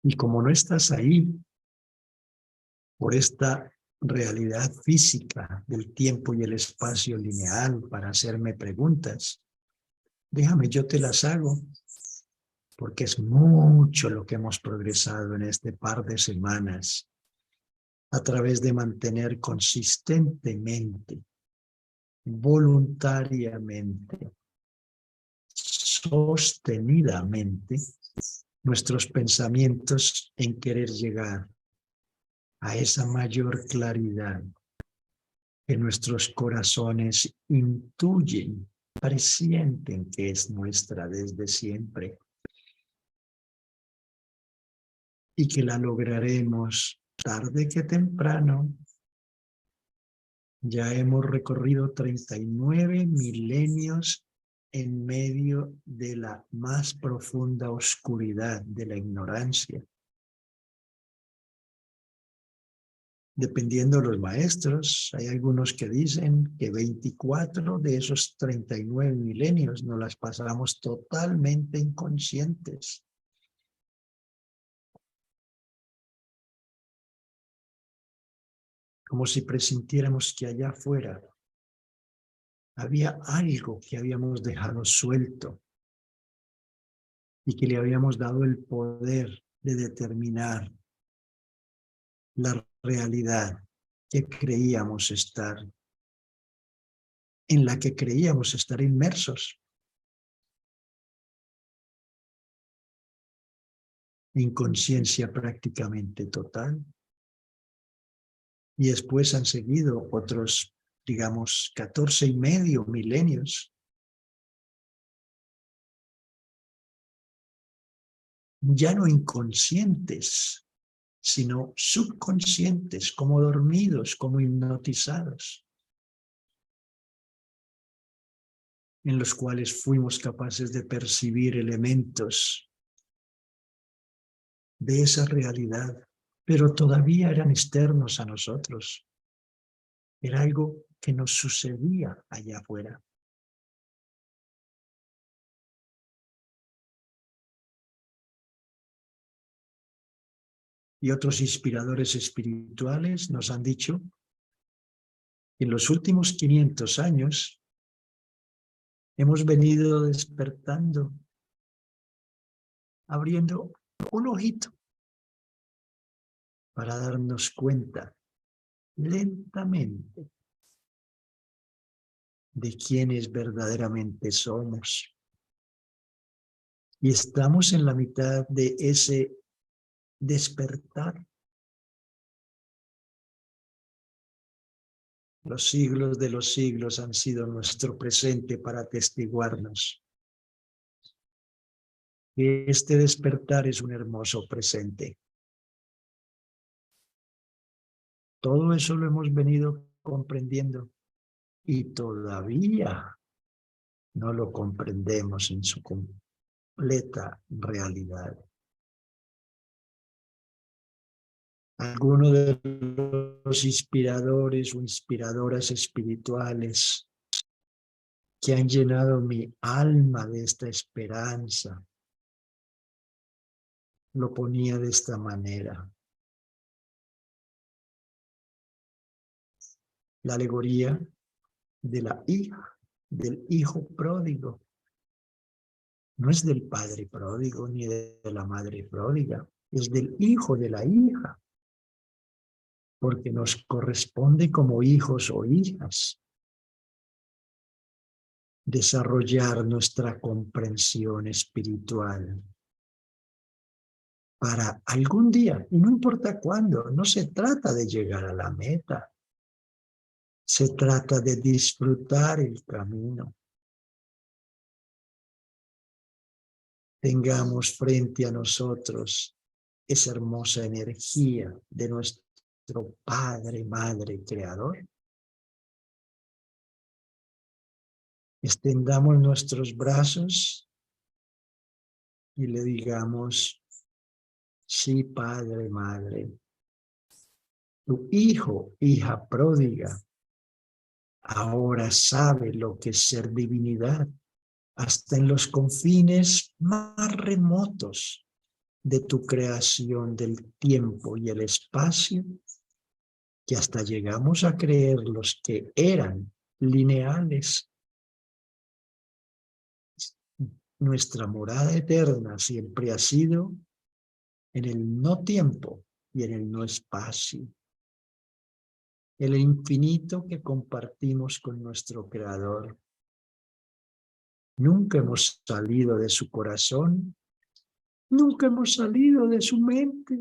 Y como no estás ahí, por esta realidad física del tiempo y el espacio lineal para hacerme preguntas, déjame, yo te las hago, porque es mucho lo que hemos progresado en este par de semanas a través de mantener consistentemente, voluntariamente, sostenidamente nuestros pensamientos en querer llegar a esa mayor claridad que nuestros corazones intuyen, presienten que es nuestra desde siempre y que la lograremos tarde que temprano. Ya hemos recorrido 39 milenios en medio de la más profunda oscuridad de la ignorancia. Dependiendo de los maestros, hay algunos que dicen que 24 de esos 39 milenios nos las pasamos totalmente inconscientes. Como si presintiéramos que allá afuera había algo que habíamos dejado suelto y que le habíamos dado el poder de determinar la realidad que creíamos estar, en la que creíamos estar inmersos. Inconsciencia prácticamente total. Y después han seguido otros, digamos, 14 y medio milenios, ya no inconscientes, sino subconscientes, como dormidos, como hipnotizados, en los cuales fuimos capaces de percibir elementos de esa realidad, pero todavía eran externos a nosotros. Era algo que nos sucedía allá afuera. Y otros inspiradores espirituales nos han dicho que en los últimos 500 años hemos venido despertando, abriendo un ojito para darnos cuenta lentamente de quiénes verdaderamente somos. Y estamos en la mitad de ese despertar. Los siglos de los siglos han sido nuestro presente para atestiguarnos que este despertar es un hermoso presente. Todo eso lo hemos venido comprendiendo y todavía no lo comprendemos en su completa realidad. Algunos de los inspiradores o inspiradoras espirituales que han llenado mi alma de esta esperanza lo ponía de esta manera. La alegoría de la hija, del hijo pródigo, no es del padre pródigo ni de la madre pródiga, es del hijo de la hija, porque nos corresponde como hijos o hijas desarrollar nuestra comprensión espiritual para algún día, y no importa cuándo, no se trata de llegar a la meta, se trata de disfrutar el camino. Tengamos frente a nosotros esa hermosa energía de nuestro Padre, Madre, Creador. Extendamos nuestros brazos y le digamos: sí, Padre, Madre, tu hijo, hija pródiga, ahora sabe lo que es ser divinidad, hasta en los confines más remotos de tu creación del tiempo y el espacio, que hasta llegamos a creerlos que eran lineales. Nuestra morada eterna siempre ha sido en el no tiempo y en el no espacio. El infinito que compartimos con nuestro Creador. Nunca hemos salido de su corazón, nunca hemos salido de su mente.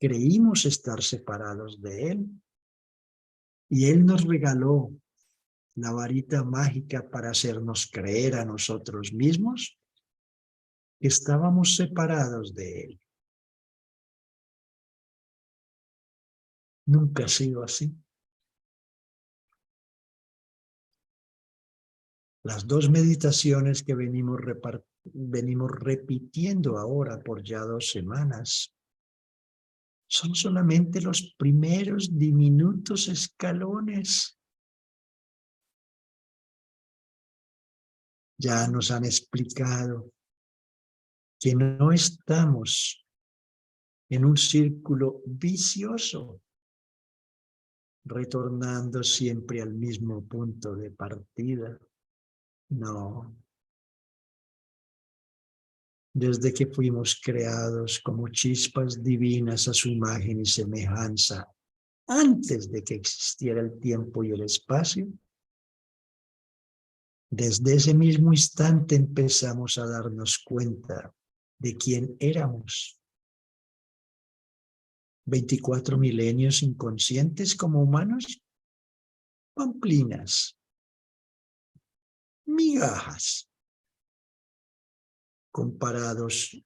Creímos estar separados de Él y Él nos regaló la varita mágica para hacernos creer a nosotros mismos que estábamos separados de Él. Nunca ha sido así. Las dos meditaciones que venimos repitiendo ahora por ya 2 semanas son solamente los primeros diminutos escalones. Ya nos han explicado que no estamos en un círculo vicioso, retornando siempre al mismo punto de partida. No. Desde que fuimos creados como chispas divinas a su imagen y semejanza, antes de que existiera el tiempo y el espacio, desde ese mismo instante empezamos a darnos cuenta de quién éramos. 24 milenios inconscientes como humanos, pamplinas, migajas, comparados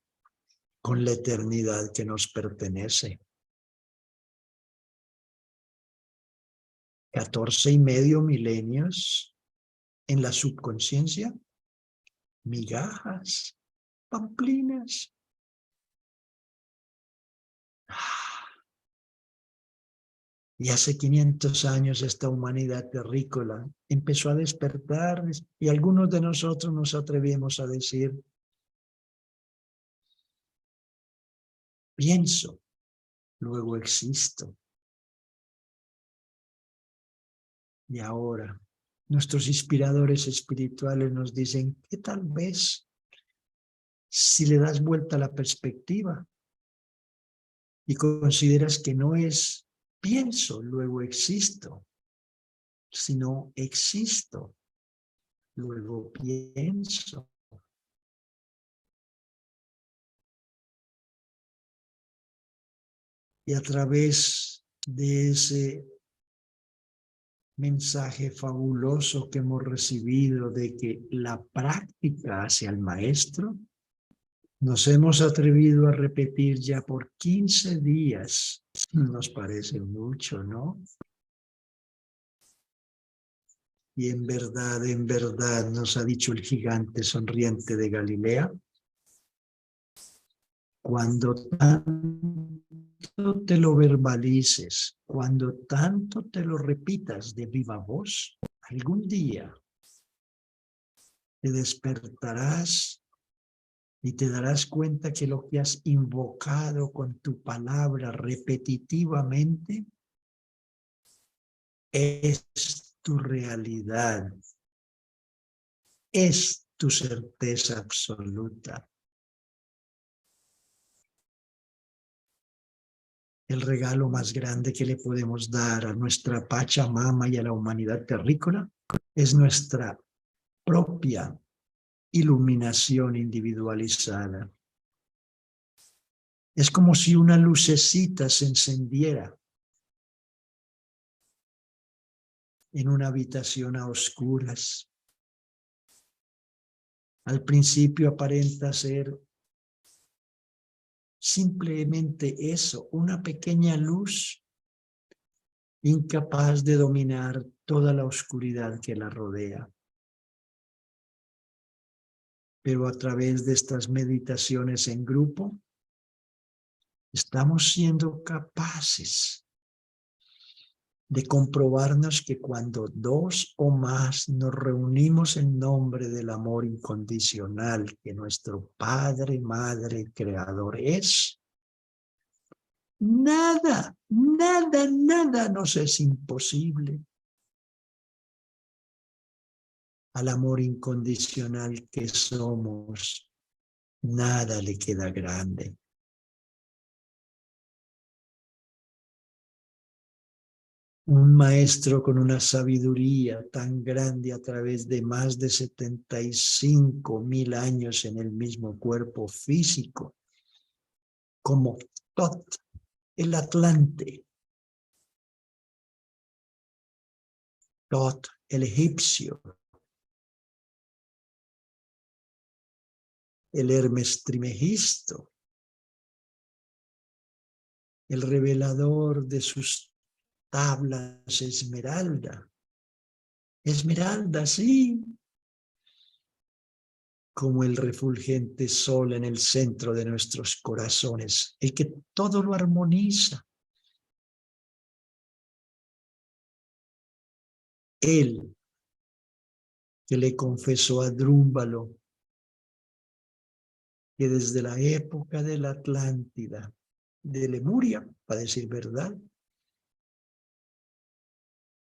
con la eternidad que nos pertenece. 14,5 milenios en la subconsciencia, migajas, pamplinas. Y hace 500 años esta humanidad terrícola empezó a despertar y algunos de nosotros nos atrevimos a decir, pienso, luego existo. Y ahora nuestros inspiradores espirituales nos dicen que tal vez si le das vuelta a la perspectiva y consideras que no es pienso, luego existo, sino existo, luego pienso. Y a través de ese mensaje fabuloso que hemos recibido de que la práctica hacia el maestro, nos hemos atrevido a repetir ya por 15 días. Nos parece mucho, ¿no? Y en verdad, nos ha dicho el gigante sonriente de Galilea, cuando tanto te lo verbalices, cuando tanto te lo repitas de viva voz, algún día te despertarás y te darás cuenta que lo que has invocado con tu palabra repetitivamente es tu realidad, es tu certeza absoluta. El regalo más grande que le podemos dar a nuestra Pachamama y a la humanidad terrícola es nuestra propia iluminación individualizada. Es como si una lucecita se encendiera en una habitación a oscuras. Al principio aparenta ser simplemente eso, una pequeña luz incapaz de dominar toda la oscuridad que la rodea. Pero a través de estas meditaciones en grupo, estamos siendo capaces de comprobarnos que cuando dos o más nos reunimos en nombre del amor incondicional que nuestro Padre, Madre, Creador es, nada, nada, nada nos es imposible. Al amor incondicional que somos, nada le queda grande. Un maestro con una sabiduría tan grande a través de más de 75,000 años en el mismo cuerpo físico, como Tot, el Atlante, Tot, el egipcio, el Hermes Trimegisto, el revelador de sus tablas Esmeralda. Esmeralda, sí, como el refulgente sol en el centro de nuestros corazones, el que todo lo armoniza. Él que le confesó a Drúmbalo que desde la época de la Atlántida, de Lemuria, para decir verdad,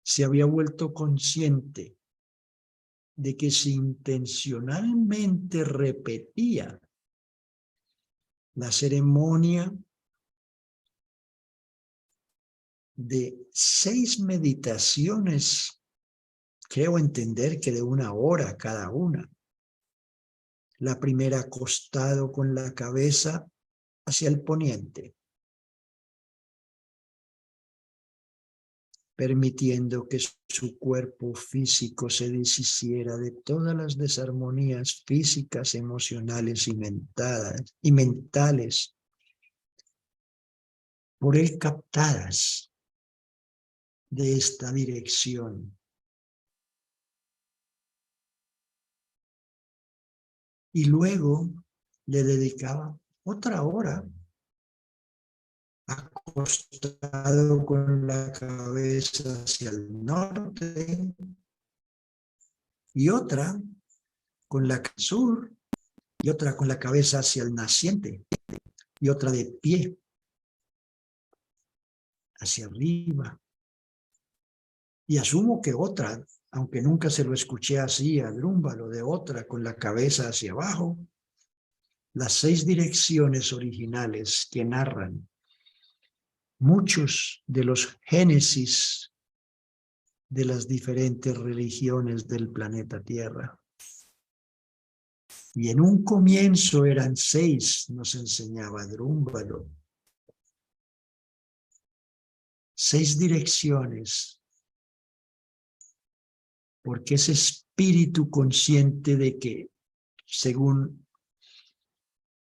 se había vuelto consciente de que si intencionalmente repetía la ceremonia de 6 meditaciones, creo entender que de 1 hora cada una, la primera acostado con la cabeza hacia el poniente, permitiendo que su cuerpo físico se deshiciera de todas las desarmonías físicas, emocionales y mentales por él captadas de esta dirección. Y luego le dedicaba otra hora acostado con la cabeza hacia el norte y otra con la sur y otra con la cabeza hacia el naciente y otra de pie hacia arriba. Y asumo que otra, aunque nunca se lo escuché así a Drúmbalo, de otra con la cabeza hacia abajo. Las 6 direcciones originales que narran muchos de los génesis de las diferentes religiones del planeta Tierra. Y en un comienzo eran 6, nos enseñaba Drúmbalo. 6 direcciones, porque ese espíritu consciente de que, según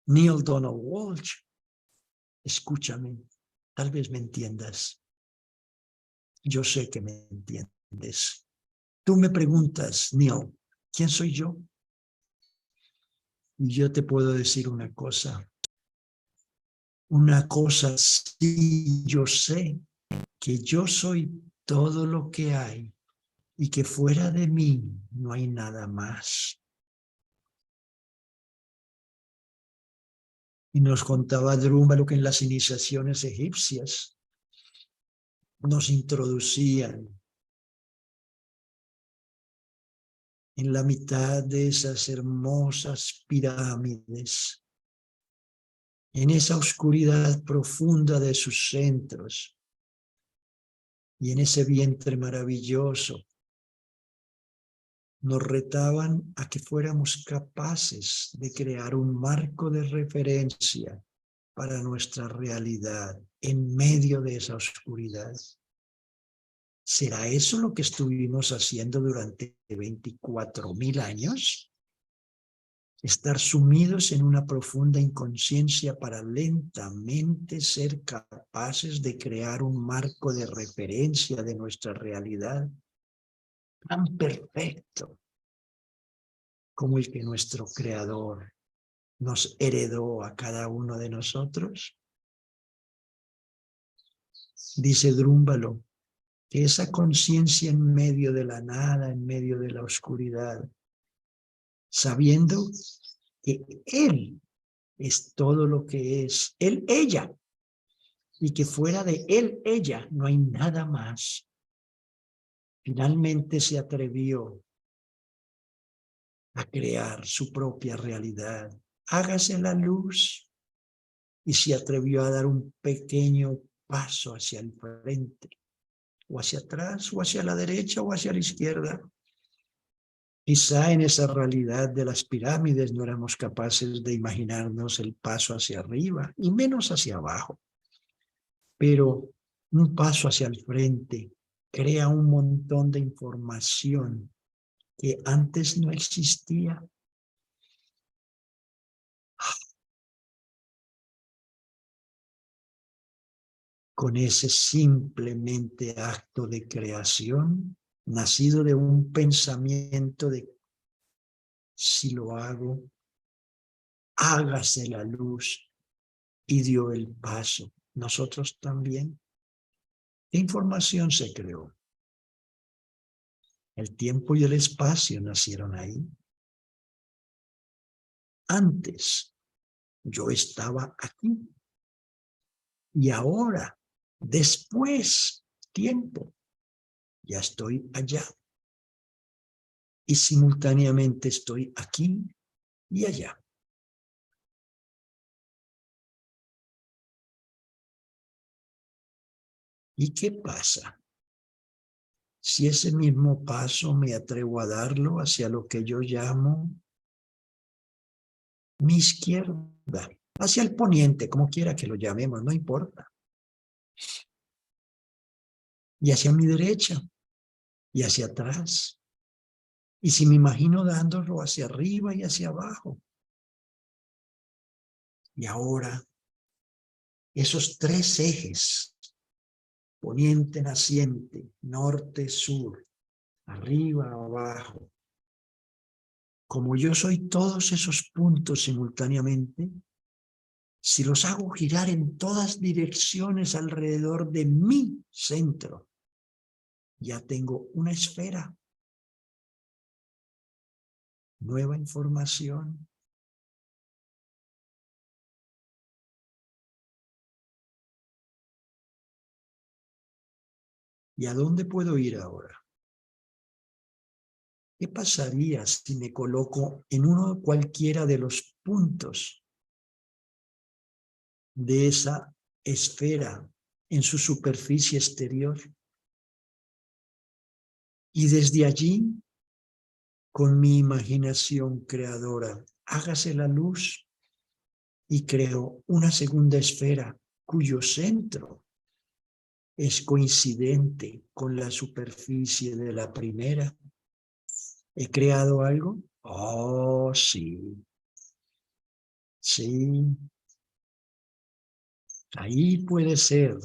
Neale Donald Walsch, escúchame, tal vez me entiendas. Yo sé que me entiendes. Tú me preguntas, Neale, ¿quién soy yo? Y yo te puedo decir una cosa. Una cosa sí, yo sé que yo soy todo lo que hay y que fuera de mí no hay nada más. Y nos contaba Drúmbalo que en las iniciaciones egipcias nos introducían en la mitad de esas hermosas pirámides, en esa oscuridad profunda de sus centros y en ese vientre maravilloso, nos retaban a que fuéramos capaces de crear un marco de referencia para nuestra realidad en medio de esa oscuridad. ¿Será eso lo que estuvimos haciendo durante 24,000 años? Estar sumidos en una profunda inconsciencia para lentamente ser capaces de crear un marco de referencia de nuestra realidad tan perfecto como el que nuestro Creador nos heredó a cada uno de nosotros. Dice Drúmbalo que esa conciencia en medio de la nada, en medio de la oscuridad, sabiendo que Él es todo lo que es, Él, ella, y que fuera de Él, ella, no hay nada más. Finalmente se atrevió a crear su propia realidad. Hágase la luz. Y se atrevió a dar un pequeño paso hacia el frente, o hacia atrás, o hacia la derecha, o hacia la izquierda. Quizá en esa realidad de las pirámides no éramos capaces de imaginarnos el paso hacia arriba, y menos hacia abajo. Pero un paso hacia el frente crea un montón de información que antes no existía. Con ese simplemente acto de creación, nacido de un pensamiento de si lo hago, hágase la luz, y dio el paso. Nosotros también. ¿Qué información se creó? El tiempo y el espacio nacieron ahí. Antes yo estaba aquí y ahora, después, tiempo, ya estoy allá. Y simultáneamente estoy aquí y allá. ¿Y qué pasa si ese mismo paso me atrevo a darlo hacia lo que yo llamo mi izquierda, hacia el poniente, como quiera que lo llamemos, no importa, y hacia mi derecha y hacia atrás? Y si me imagino dándolo hacia arriba y hacia abajo. Y ahora, esos tres ejes, poniente, naciente, norte, sur, arriba, abajo, como yo soy todos esos puntos simultáneamente, si los hago girar en todas direcciones alrededor de mi centro, ya tengo una esfera, nueva información. ¿Y a dónde puedo ir ahora? ¿Qué pasaría si me coloco en uno cualquiera de los puntos de esa esfera en su superficie exterior? Y desde allí, con mi imaginación creadora, hágase la luz y creo una segunda esfera cuyo centro es coincidente con la superficie de la primera. ¿He creado algo? Oh, sí. Sí. Ahí puede ser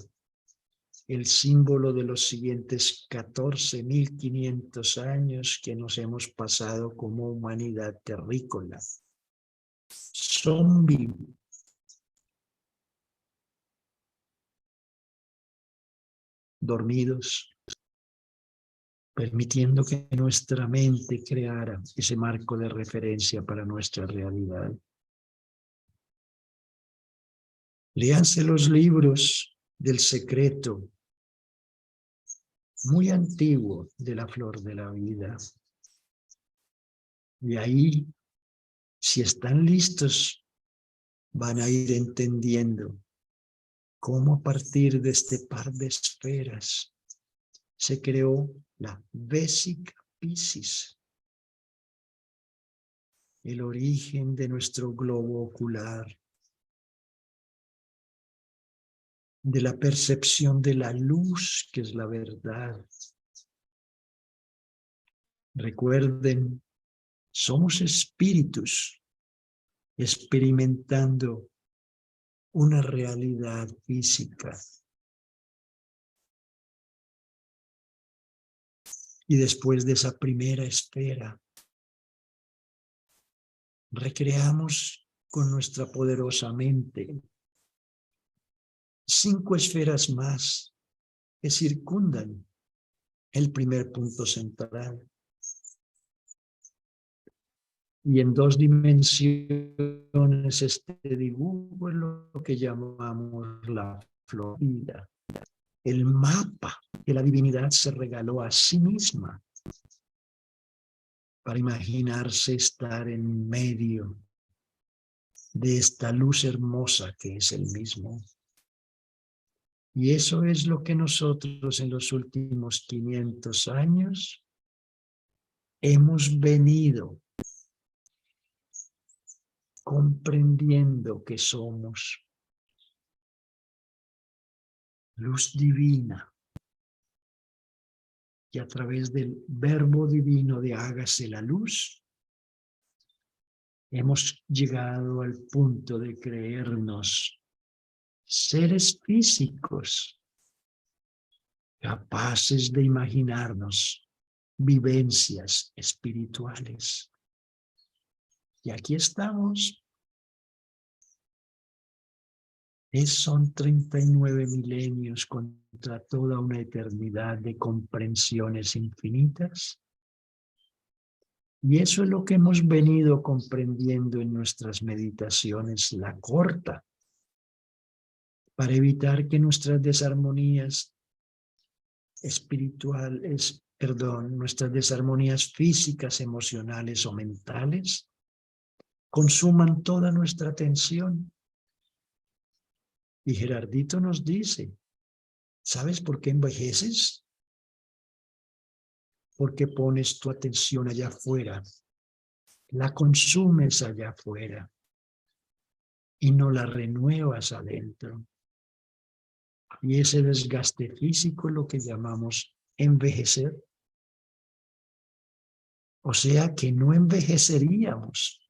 el símbolo de los siguientes 14.500 años que nos hemos pasado como humanidad terrícola. Zombie. Dormidos, permitiendo que nuestra mente creara ese marco de referencia para nuestra realidad. Léanse los libros del secreto, muy antiguo, de la flor de la vida. Y ahí, si están listos, van a ir entendiendo cómo a partir de este par de esferas se creó la Vesica Piscis, el origen de nuestro globo ocular, de la percepción de la luz, que es la verdad. Recuerden, somos espíritus experimentando una realidad física. Y después de esa primera esfera, recreamos con nuestra poderosa mente 5 esferas más que circundan el primer punto central. Y en dos dimensiones este dibujo es lo que llamamos la Florida, el mapa que la divinidad se regaló a sí misma para imaginarse estar en medio de esta luz hermosa que es el mismo. Y eso es lo que nosotros en los últimos 500 años hemos venido comprendiendo que somos luz divina, y a través del verbo divino de hágase la luz, hemos llegado al punto de creernos seres físicos, capaces de imaginarnos vivencias espirituales. Y aquí estamos. Son 39 milenios contra toda una eternidad de comprensiones infinitas. Y eso es lo que hemos venido comprendiendo en nuestras meditaciones, la corta, para evitar que nuestras desarmonías espirituales, nuestras desarmonías físicas, emocionales o mentales, consuman toda nuestra atención. Y Gerardito nos dice, ¿sabes por qué envejeces? Porque pones tu atención allá afuera, la consumes allá afuera y no la renuevas adentro. Y ese desgaste físico es lo que llamamos envejecer. O sea que no envejeceríamos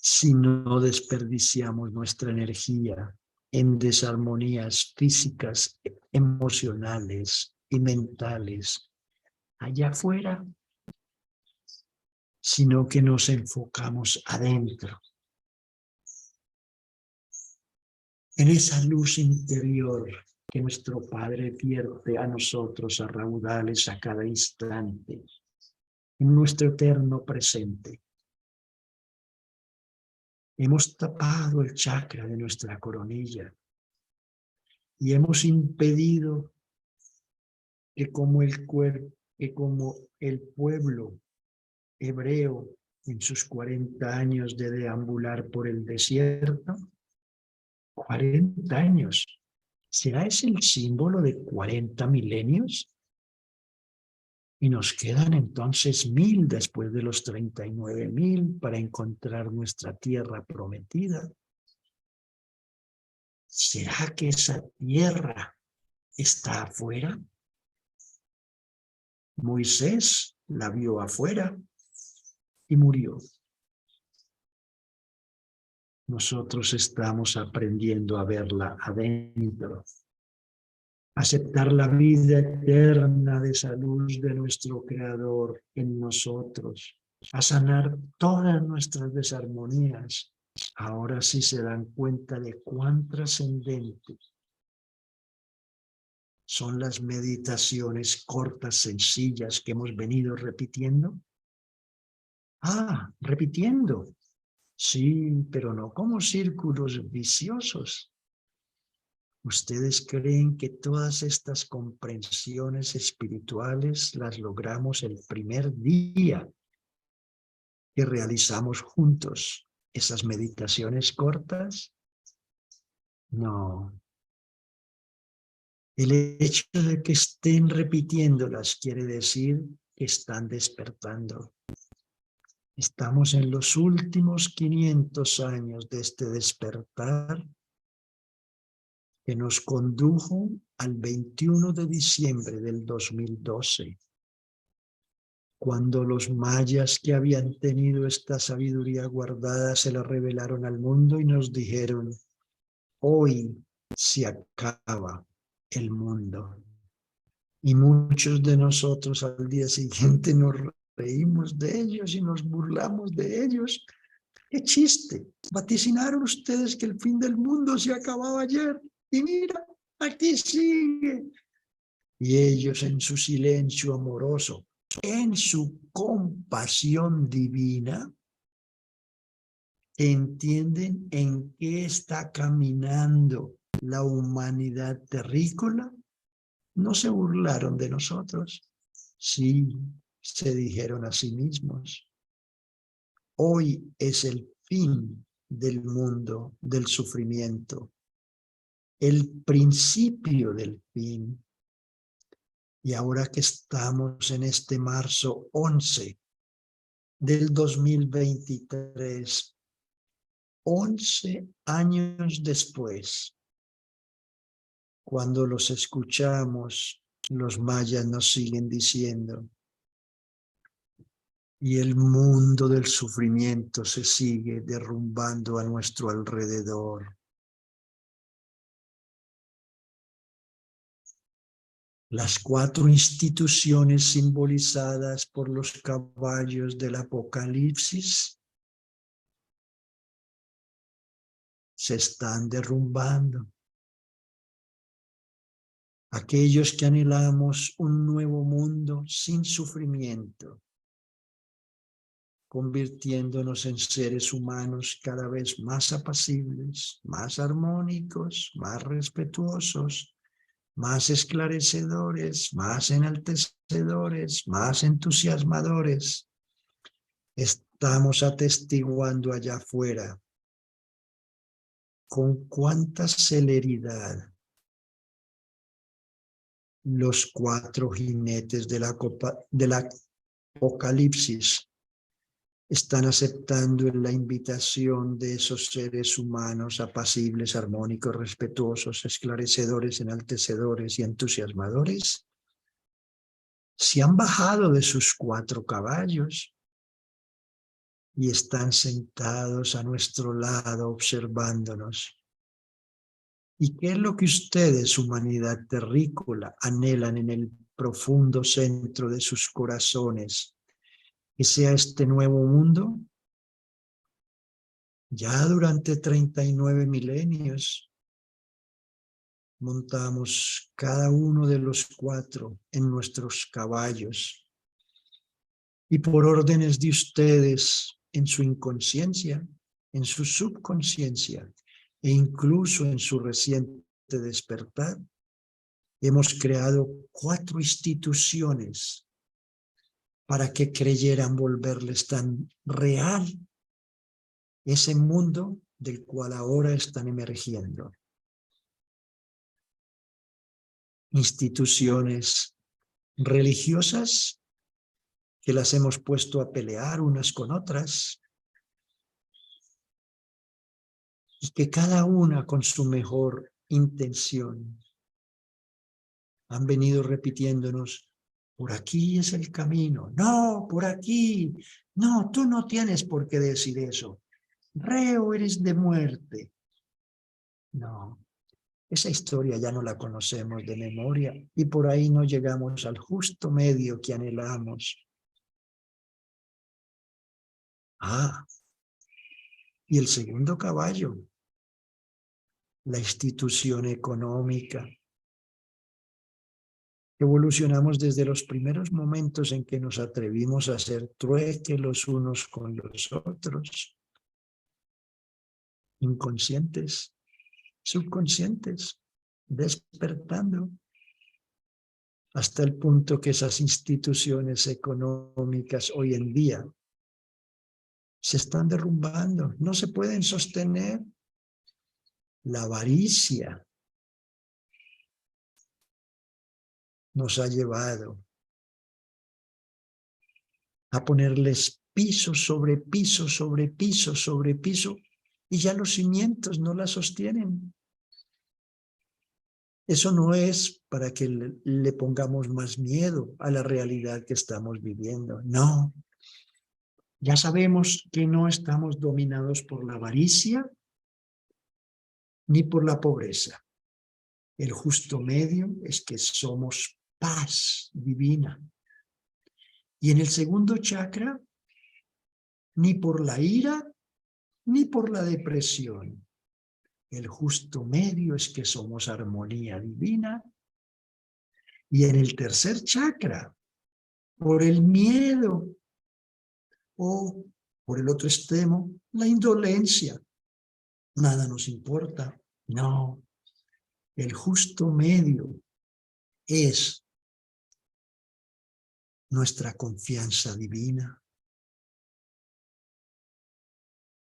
si no desperdiciamos nuestra energía en desarmonías físicas, emocionales y mentales allá afuera, sino que nos enfocamos adentro, en esa luz interior que nuestro Padre vierte a nosotros a raudales a cada instante, en nuestro eterno presente. Hemos tapado el chakra de nuestra coronilla y hemos impedido que como el pueblo hebreo en sus 40 años de deambular por el desierto, 40 años, ¿será ese el símbolo de 40 milenios? Y nos quedan entonces 1000 después de los 39.000 para encontrar nuestra tierra prometida. ¿Será que esa tierra está afuera? Moisés la vio afuera y murió. Nosotros estamos aprendiendo a verla adentro. Aceptar la vida eterna de esa luz de nuestro Creador en nosotros, a sanar todas nuestras desarmonías. Ahora sí se dan cuenta de cuán trascendentes son las meditaciones cortas, sencillas que hemos venido repitiendo. Repitiendo. Sí, pero no como círculos viciosos. ¿Ustedes creen que todas estas comprensiones espirituales las logramos el primer día que realizamos juntos esas meditaciones cortas? No. El hecho de que estén repitiéndolas quiere decir que están despertando. Estamos en los últimos 500 años de este despertar que nos condujo al 21 de diciembre del 2012, cuando los mayas que habían tenido esta sabiduría guardada se la revelaron al mundo y nos dijeron, hoy se acaba el mundo. Y muchos de nosotros al día siguiente nos reímos de ellos y nos burlamos de ellos. ¡Qué chiste! Vaticinaron ustedes que el fin del mundo se acababa ayer. Y mira, aquí sigue. Y ellos en su silencio amoroso, en su compasión divina, entienden en qué está caminando la humanidad terrícola. No se burlaron de nosotros. Sí, se dijeron a sí mismos: hoy es el fin del mundo del sufrimiento, el principio del fin. Y ahora que estamos en este marzo 11 del 2023, 11 años después, cuando los escuchamos, los mayas nos siguen diciendo: y el mundo del sufrimiento se sigue derrumbando a nuestro alrededor. Las 4 instituciones simbolizadas por los caballos del Apocalipsis se están derrumbando. Aquellos que anhelamos un nuevo mundo sin sufrimiento, convirtiéndonos en seres humanos cada vez más apacibles, más armónicos, más respetuosos, más esclarecedores, más enaltecedores, más entusiasmadores. Estamos atestiguando allá afuera con cuánta celeridad los 4 jinetes del Apocalipsis están aceptando la invitación de esos seres humanos apacibles, armónicos, respetuosos, esclarecedores, enaltecedores y entusiasmadores. Se han bajado de sus 4 caballos y están sentados a nuestro lado observándonos. ¿Y qué es lo que ustedes, humanidad terrícola, anhelan en el profundo centro de sus corazones? ¿Que sea este nuevo mundo? Ya durante 39 milenios montamos cada uno de los 4 en nuestros caballos, y por órdenes de ustedes, en su inconsciencia, en su subconsciencia e incluso en su reciente despertar, hemos creado 4 instituciones para que creyeran volverles tan real ese mundo del cual ahora están emergiendo. Instituciones religiosas que las hemos puesto a pelear unas con otras, y que cada una con su mejor intención han venido repitiéndonos: por aquí es el camino, no, por aquí, no, tú no tienes por qué decir eso, reo eres de muerte. No, esa historia ya no la conocemos de memoria y por ahí no llegamos al justo medio que anhelamos. Y el segundo caballo, la institución económica. Evolucionamos desde los primeros momentos en que nos atrevimos a hacer trueque los unos con los otros, inconscientes, subconscientes, despertando, hasta el punto que esas instituciones económicas hoy en día se están derrumbando, no se pueden sostener. La avaricia nos ha llevado a ponerles piso sobre piso, sobre piso, sobre piso, y ya los cimientos no la sostienen. Eso no es para que le pongamos más miedo a la realidad que estamos viviendo. No. Ya sabemos que no estamos dominados por la avaricia ni por la pobreza. El justo medio es que somos paz divina. Y en el segundo chakra, ni por la ira ni por la depresión. El justo medio es que somos armonía divina, Y en el tercer chakra, por el miedo o por el otro extremo, la indolencia. Nada nos importa. No, el justo medio es nuestra confianza divina,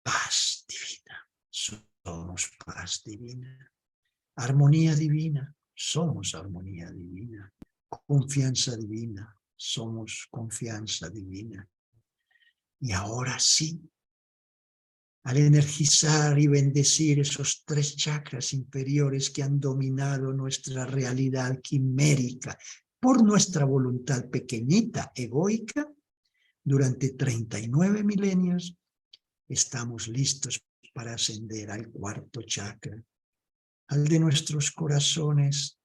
paz divina. Somos paz divina. Armonía divina. Somos armonía divina. Confianza divina. Somos confianza divina. Y ahora sí, al energizar y bendecir esos 3 chakras inferiores que han dominado nuestra realidad quimérica por nuestra voluntad pequeñita, egoica, durante 39 milenios, estamos listos para ascender al 4º chakra, al de nuestros corazones,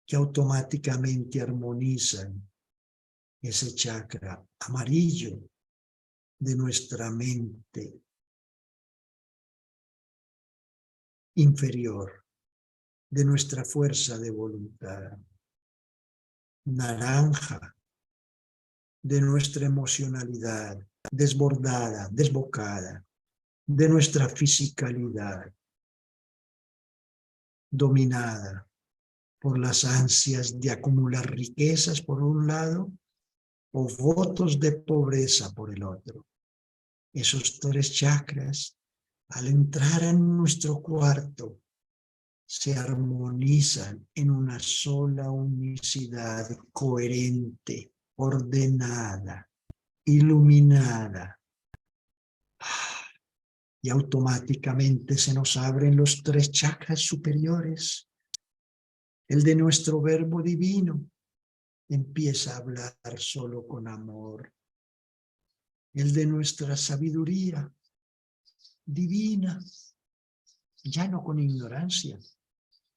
que automáticamente armonizan ese chakra amarillo de nuestra mente inferior, de nuestra fuerza de voluntad, naranja, de nuestra emocionalidad desbordada, desbocada, de nuestra fisicalidad dominada por las ansias de acumular riquezas por un lado o votos de pobreza por el otro. Esos 3 chakras, al entrar en nuestro cuarto, se armonizan en una sola unicidad coherente, ordenada, iluminada. Y automáticamente se nos abren los 3 chakras superiores. El de nuestro verbo divino empieza a hablar solo con amor. El de nuestra sabiduría divina, ya no con ignorancia,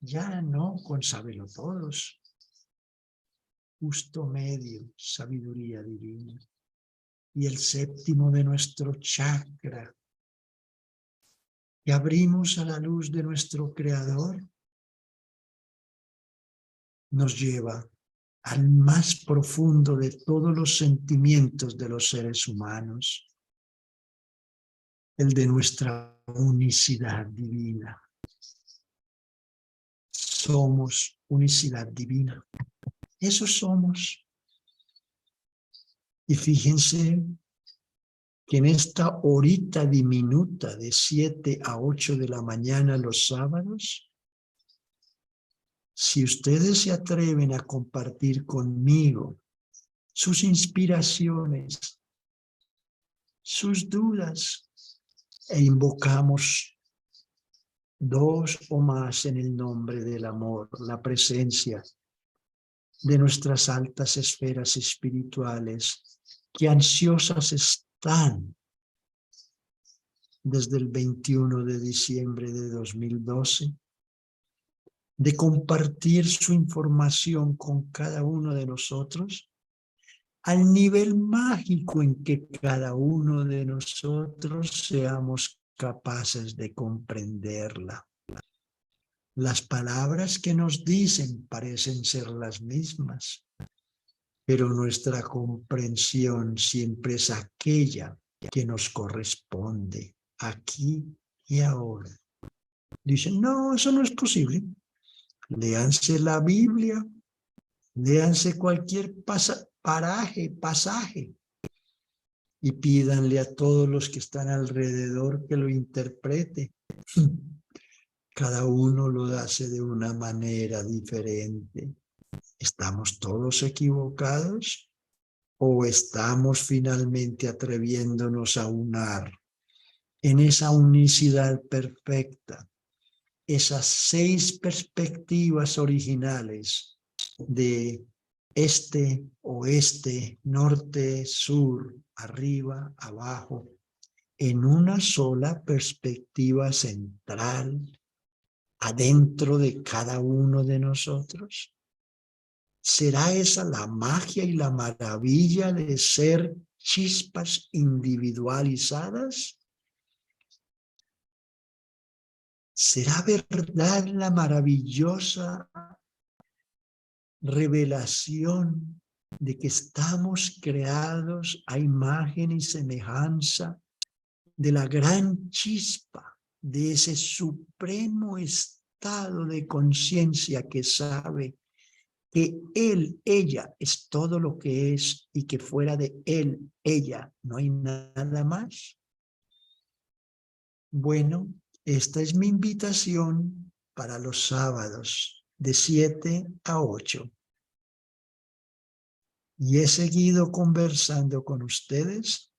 ya no con sabelotodos. Justo medio, sabiduría divina. Y el 7º de nuestro chakra, que abrimos a la luz de nuestro Creador, nos lleva al más profundo de todos los sentimientos de los seres humanos, el de nuestra unicidad divina. Somos unicidad divina. Eso somos. Y fíjense que en esta horita diminuta de 7 a 8 de la mañana los sábados, si ustedes se atreven a compartir conmigo sus inspiraciones, sus dudas, e invocamos 2 o más en el nombre del amor, la presencia de nuestras altas esferas espirituales, que ansiosas están desde el 21 de diciembre de 2012, de compartir su información con cada uno de nosotros, al nivel mágico en que cada uno de nosotros seamos capaces de comprenderla. Las palabras que nos dicen parecen ser las mismas, pero nuestra comprensión siempre es aquella que nos corresponde aquí y ahora. Dicen, no, eso no es posible. Léanse la Biblia, léanse cualquier pasaje, y pídanle a todos los que están alrededor que lo interprete. Cada uno lo hace de una manera diferente. ¿Estamos todos equivocados? ¿O estamos finalmente atreviéndonos a unar en esa unicidad perfecta esas 6 perspectivas originales de este, oeste, norte, sur, arriba, abajo, en una sola perspectiva central adentro de cada uno de nosotros? ¿Será esa la magia y la maravilla de ser chispas individualizadas? ¿Será verdad la maravillosa revelación de que estamos creados a imagen y semejanza de la gran chispa, de ese supremo estado de conciencia que sabe que él, ella, es todo lo que es y que fuera de él, ella, no hay nada más. Bueno, esta es mi invitación para los sábados de 7 a 8. Y he seguido conversando con ustedes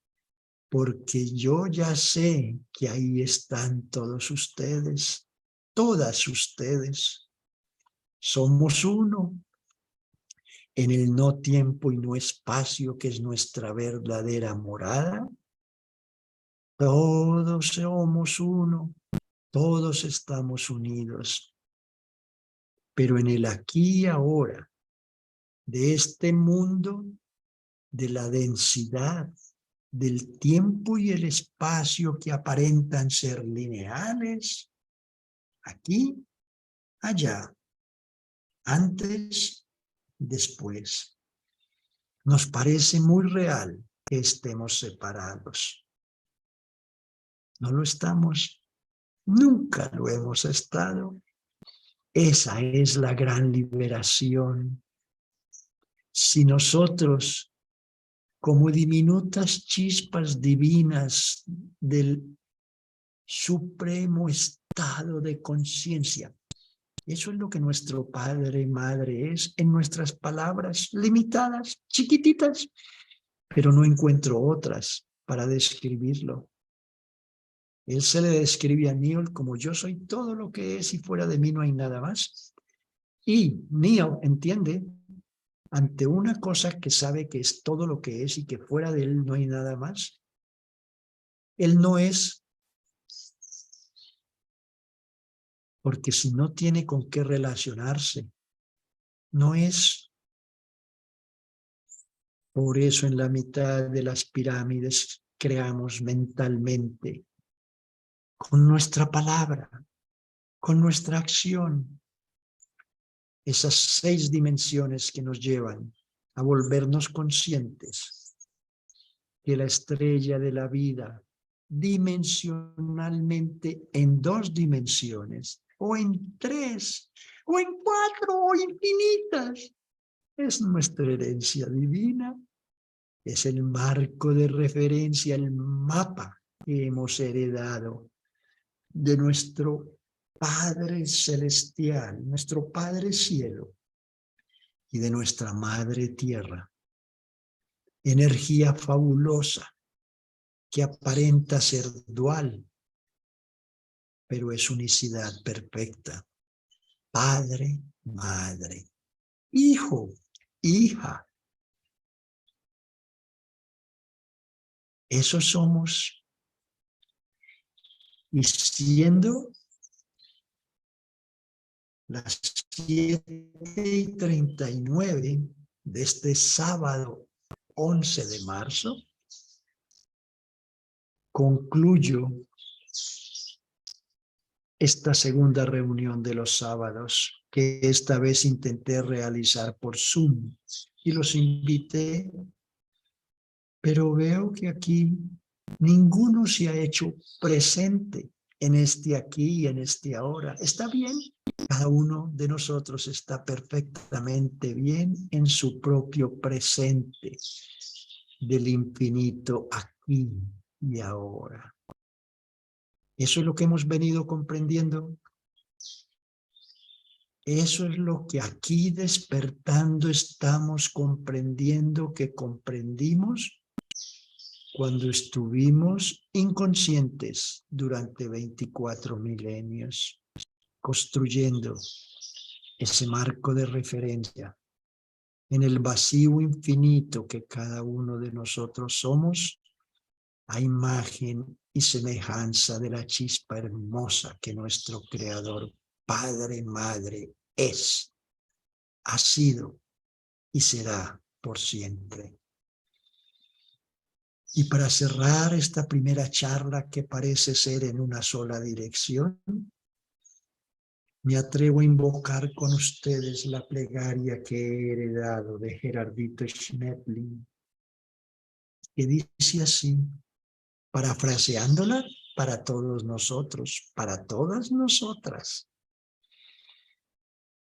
porque yo ya sé que ahí están todos ustedes, todas ustedes. Somos uno en el no tiempo y no espacio que es nuestra verdadera morada. Todos somos uno, todos estamos unidos. Pero en el aquí y ahora de este mundo, de la densidad, del tiempo y el espacio que aparentan ser lineales, aquí, allá, antes, después. Nos parece muy real que estemos separados. No lo estamos, nunca lo hemos estado. Esa es la gran liberación. Si nosotros, como diminutas chispas divinas del supremo estado de conciencia, eso es lo que nuestro padre y madre es, en nuestras palabras limitadas, chiquititas, pero no encuentro otras para describirlo. Él se le describe a Neil como yo soy todo lo que es y fuera de mí no hay nada más. Y Neil entiende ante una cosa que sabe que es todo lo que es y que fuera de él no hay nada más. Él no es, porque si no tiene con qué relacionarse, no es. Por eso en la mitad de las pirámides creamos mentalmente, con nuestra palabra, con nuestra acción, esas 6 dimensiones que nos llevan a volvernos conscientes que la estrella de la vida, dimensionalmente en 2 dimensiones, o en 3, o en 4, o infinitas, es nuestra herencia divina, es el marco de referencia, el mapa que hemos heredado de nuestro Padre Celestial, nuestro Padre Cielo, y de nuestra Madre Tierra. Energía fabulosa que aparenta ser dual, pero es unicidad perfecta. Padre, madre, hijo, hija. Eso somos. Y siendo las 7:39 de este sábado 11 de marzo, concluyo esta segunda reunión de los sábados, que esta vez intenté realizar por Zoom y los invité, pero veo que aquí ninguno se ha hecho presente en este aquí y en este ahora. Está bien, cada uno de nosotros está perfectamente bien en su propio presente del infinito aquí y ahora. Eso es lo que hemos venido comprendiendo. Eso es lo que aquí despertando estamos comprendiendo que comprendimos cuando estuvimos inconscientes durante 24 milenios, construyendo ese marco de referencia en el vacío infinito que cada uno de nosotros somos, a imagen y semejanza de la chispa hermosa que nuestro Creador, Padre, Madre, es, ha sido y será por siempre. Y para cerrar esta primera charla que parece ser en una sola dirección, Me atrevo a invocar con ustedes la plegaria que he heredado de Gerardito Schmettling, que dice así, parafraseándola para todos nosotros, para todas nosotras.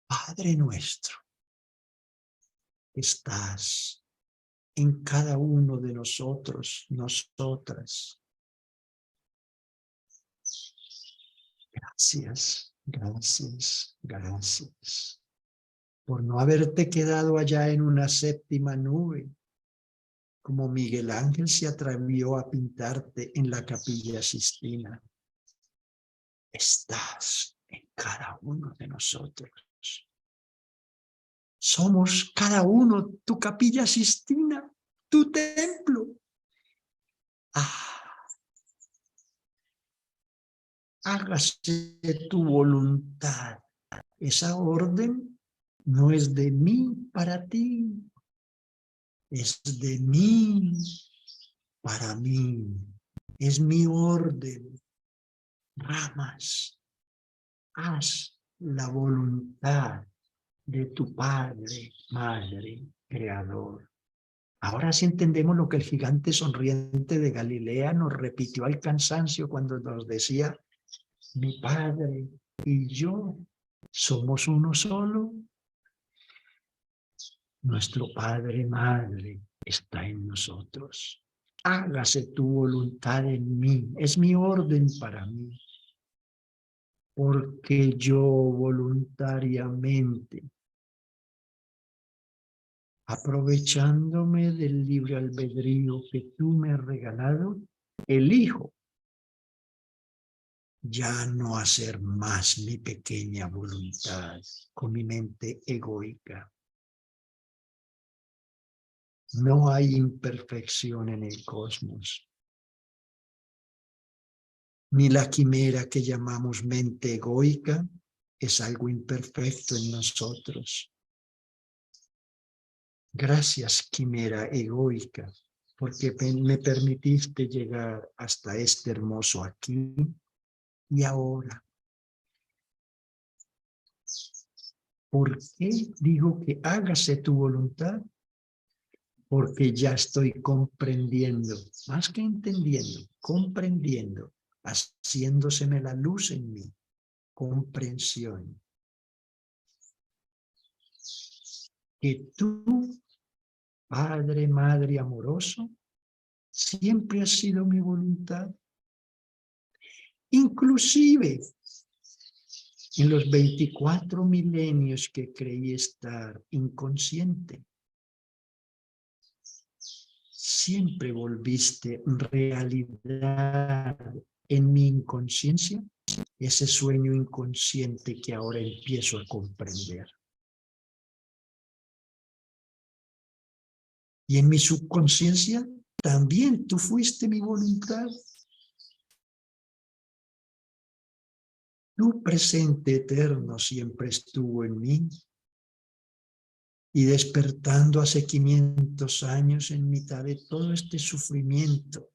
Padre nuestro, estás en cada uno de nosotros, nosotras. Gracias, gracias, gracias por no haberte quedado allá en una séptima nube, como Miguel Ángel se atrevió a pintarte en la Capilla Sistina. Estás en cada uno de nosotros. Somos cada uno tu Capilla Sistina, tu templo. Hágase tu voluntad. Esa orden no es de mí para ti, es de mí para mí. Es mi orden. Ramas, haz la voluntad de tu Padre, Madre, Creador. Ahora sí entendemos lo que el gigante sonriente de Galilea nos repitió al cansancio cuando nos decía, mi Padre y yo somos uno solo. Nuestro Padre, Madre está en nosotros. Hágase tu voluntad en mí. Es mi orden para mí. Porque yo voluntariamente, aprovechándome del libre albedrío que tú me has regalado, elijo ya no hacer más mi pequeña voluntad con mi mente egoica. No hay imperfección en el cosmos, ni la quimera que llamamos mente egoica es algo imperfecto en nosotros. Gracias, quimera egoica, porque me permitiste llegar hasta este hermoso aquí y ahora. ¿Por qué digo que hágase tu voluntad? Porque ya estoy comprendiendo, más que entendiendo, comprendiendo, haciéndoseme la luz en mí, comprensión. Que tú, Padre, Madre amoroso, siempre has sido mi voluntad. Inclusive en los 24 milenios que creí estar inconsciente, siempre volviste realidad en mi inconsciencia, ese sueño inconsciente que ahora empiezo a comprender. Y en mi subconsciencia también tú fuiste mi voluntad. Tu presente eterno siempre estuvo en mí. Y despertando hace 500 años en mitad de todo este sufrimiento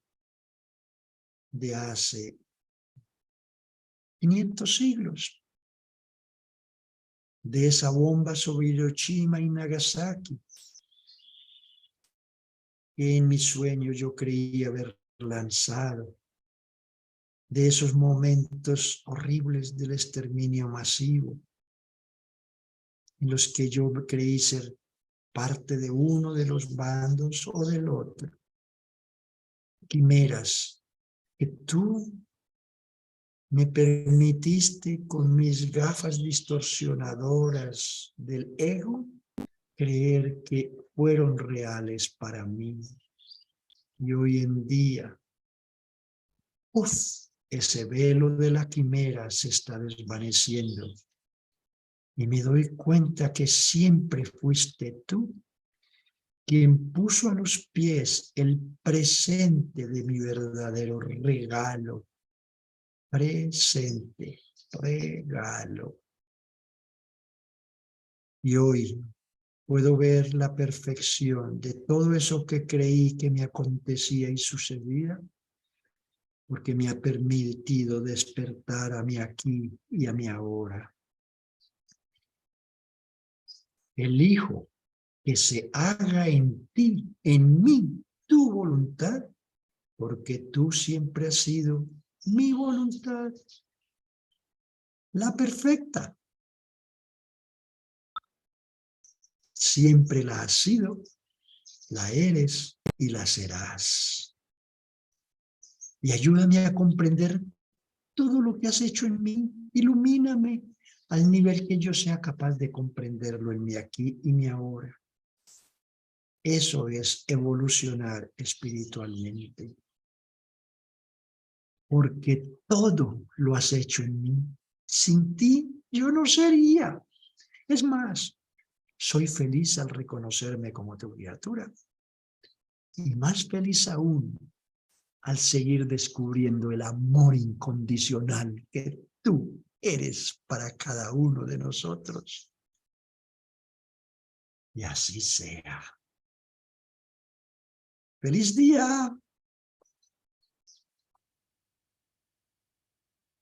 de hace 500 siglos, de esa bomba sobre Hiroshima y Nagasaki, que en mi sueño yo creí haber lanzado, de esos momentos horribles del exterminio masivo, en los que yo creí ser parte de uno de los bandos o del otro. Quimeras que tú me permitiste con mis gafas distorsionadoras del ego creer que fueron reales para mí. Y hoy en día, ese velo de la quimera se está desvaneciendo. Y me doy cuenta que siempre fuiste tú quien puso a los pies el presente de mi verdadero regalo. Presente, regalo. Y hoy puedo ver la perfección de todo eso que creí que me acontecía y sucedía, porque me ha permitido despertar a mi aquí y a mi ahora. Elijo que se haga en ti, en mí, tu voluntad, porque tú siempre has sido mi voluntad, la perfecta. Siempre la has sido, la eres y la serás. Y ayúdame a comprender todo lo que has hecho en mí. Ilumíname al nivel que yo sea capaz de comprenderlo en mi aquí y mi ahora. Eso es evolucionar espiritualmente. Porque todo lo has hecho en mí. Sin ti yo no sería. Es más, soy feliz al reconocerme como tu criatura. Y más feliz aún al seguir descubriendo el amor incondicional que tú eres para cada uno de nosotros. Y así sea. ¡Feliz día!